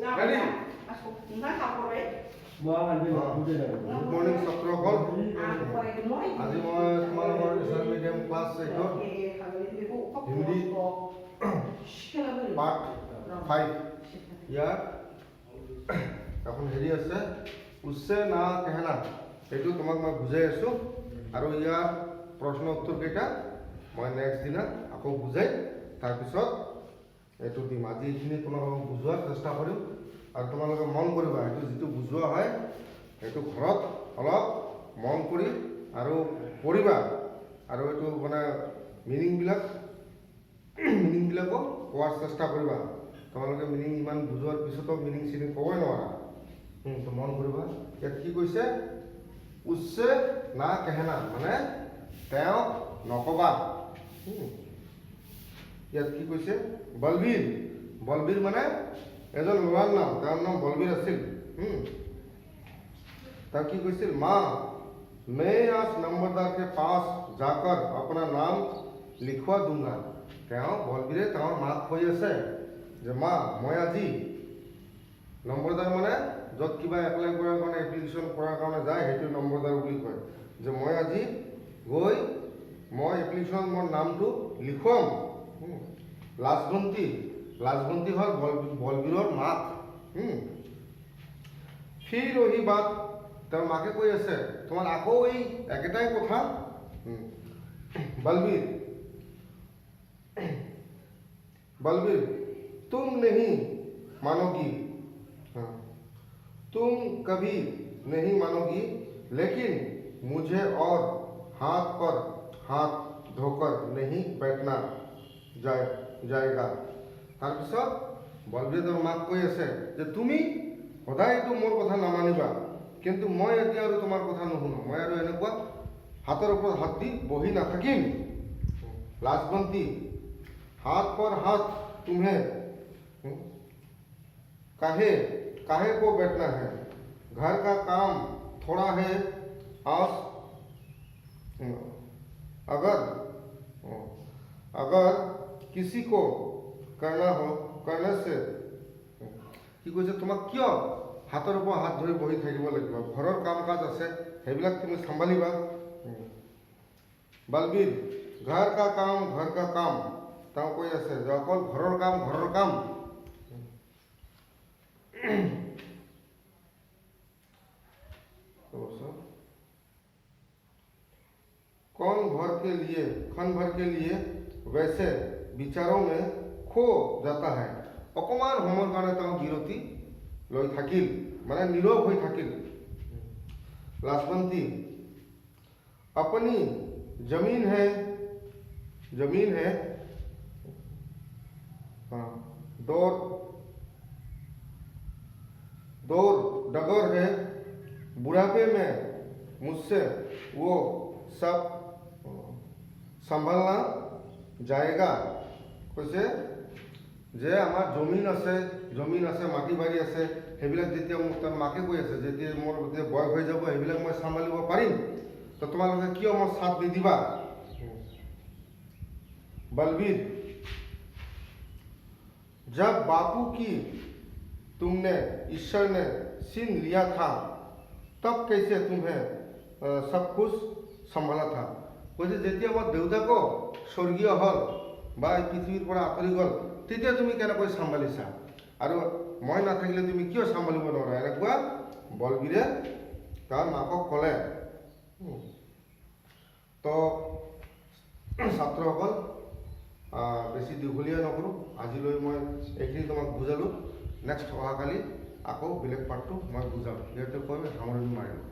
Ready? Good morning, ছাত্ৰসকল। আজি মই তোমালোকৰ Islam medium class 8 Hindi part 5 ইয়াৰ এখন হেৰি আছে উসছে না কেহনা, এইটো তোমাক মই বুজাই আছো আৰু ইয়াৰ প্ৰশ্ন উত্তৰ কেইটা মই নেক্সট দিনা আকৌ বুজাই তাৰপিছত এইটো দিম। আজি এইখিনি তোমালোকক বুজোৱাৰ চেষ্টা কৰিম আৰু তোমালোকে মন কৰিবা, এইটো যিটো বুজোৱা হয় সেইটো ঘৰত অলপ মন কৰি আৰু পঢ়িবা আৰু এইটো মানে মিনিংবিলাকো কোৱাৰ চেষ্টা কৰিবা। তোমালোকে মিনিং ইমান বুজোৱাৰ পিছতো মিনিং চিনিং ক'বই নোৱাৰা। তো মন কৰিবা। ইয়াত কি কৈছে? উসছে না কেহনা, মানে তেওঁক নকবা। ইয়াত কি কৈছে? বলবীৰ। বলবীৰ মানে এজন ল'ৰাৰ নাম, তেওঁৰ নাম বলবীৰ আছিল। तब की क्वेश्चन माँ मैं आज नंबरदार के पास जाकर अपना नाम लिखवा दूंगा। क्या बलबीरे तर माक কৈ আছে যে মা মই আজি নম্বৰদাৰ মানে য'ত কিবা এপ্লাই কৰাৰ কাৰণে এপ্লিকেশ্যন কৰাৰ কাৰণে যায় সেইটো নম্বৰদাৰ বুলি কয়, যে মই আজি গৈ মই এপ্লিকেশ্যন মোৰ নামটো লিখুৱাম। লাজবন্তী হ'ল বলবীৰৰ মাক। ফিৰ ওহি বাত, তেওঁৰ মাকে কৈ আছে তোমাৰ আকৌ এই একেটাই কথা। बलबीर तुम नहीं मानोगी, तुम कभी नहीं मानोगी, लेकिन मुझे और हाथ पर हाथ धोकर नहीं बैठना जाएगा। তাৰপিছত বলবীৰৰ মাক কৈ আছে যে তুমি সদায়তো মোৰ কথা নামানিবা, কিন্তু মই এতিয়া আৰু তোমাৰ কথা নুশুনো, মই আৰু এনেকুৱা হাতৰ ওপৰত হাত দি বহি নাথাকিম। लाजवंती हाथ पर हाथ तुम्हें काहे को बैठना है, घर का काम थोड़ा है आस, अगर किसी को करना हो करने से কি কৈছে তোমাক কিয় হাতৰ ওপৰত হাত ধৰি বহি থাকিব লাগিব, ঘৰৰ কাম কাজ আছে সেইবিলাক তুমি চম্ভালিবা। বলবীৰ घर का काम তেওঁ কৈ আছে যে অকল ঘৰৰ কাম। कौन क्षण भर के लिए वैसे विचारों में खो जाता है। অকমান সময়ৰ কাৰণে তেওঁ বিৰতি লৈ থাকিল, মানে নীৰৱ হৈ থাকিল। लाजवंती अपनी जमीन है दौर डगर है, बुढ़ापे में मुझसे वो सब संभालना जाएगा। কৈছে যে আমাৰ জমিন আছে মাটি বাৰী আছে, সেইবিলাক যেতিয়া মোক তাৰ মাকে কৈ আছে যেতিয়া মোৰ যেতিয়া বয়স হৈ যাব সেইবিলাক মই চম্ভালিব পাৰিম, তো তোমালোকে কিয় মোৰ সাথ নিদিবা। बलबीर जब बापू की तुमने ईश्वर ने छीन लिया था तब कैसे तुम्हें सब कुछ संभाला था। কৈছে যেতিয়া মোৰ দেউতাকো স্বৰ্গীয় হ'ল বা এই পৃথিৱীৰ পৰা আঁতৰি গ'ল তেতিয়া তুমি কেনেকৈ চম্ভালিছা, আৰু মই নাথাকিলে তুমি কিয় চম্ভালিব নোৱাৰা, এনেকুৱা বলবীৰে তাৰ মাকক ক'লে। তো ছাত্ৰসকল বেছি দীঘলীয়া নকৰোঁ, আজিলৈ মই এইখিনি তোমাক বুজালোঁ। নেক্সট অহাকালি আকৌ বেলেগ পাৰ্টটো মই বুজাম, ইয়াতে কৈ সামৰণি মাৰিলোঁ।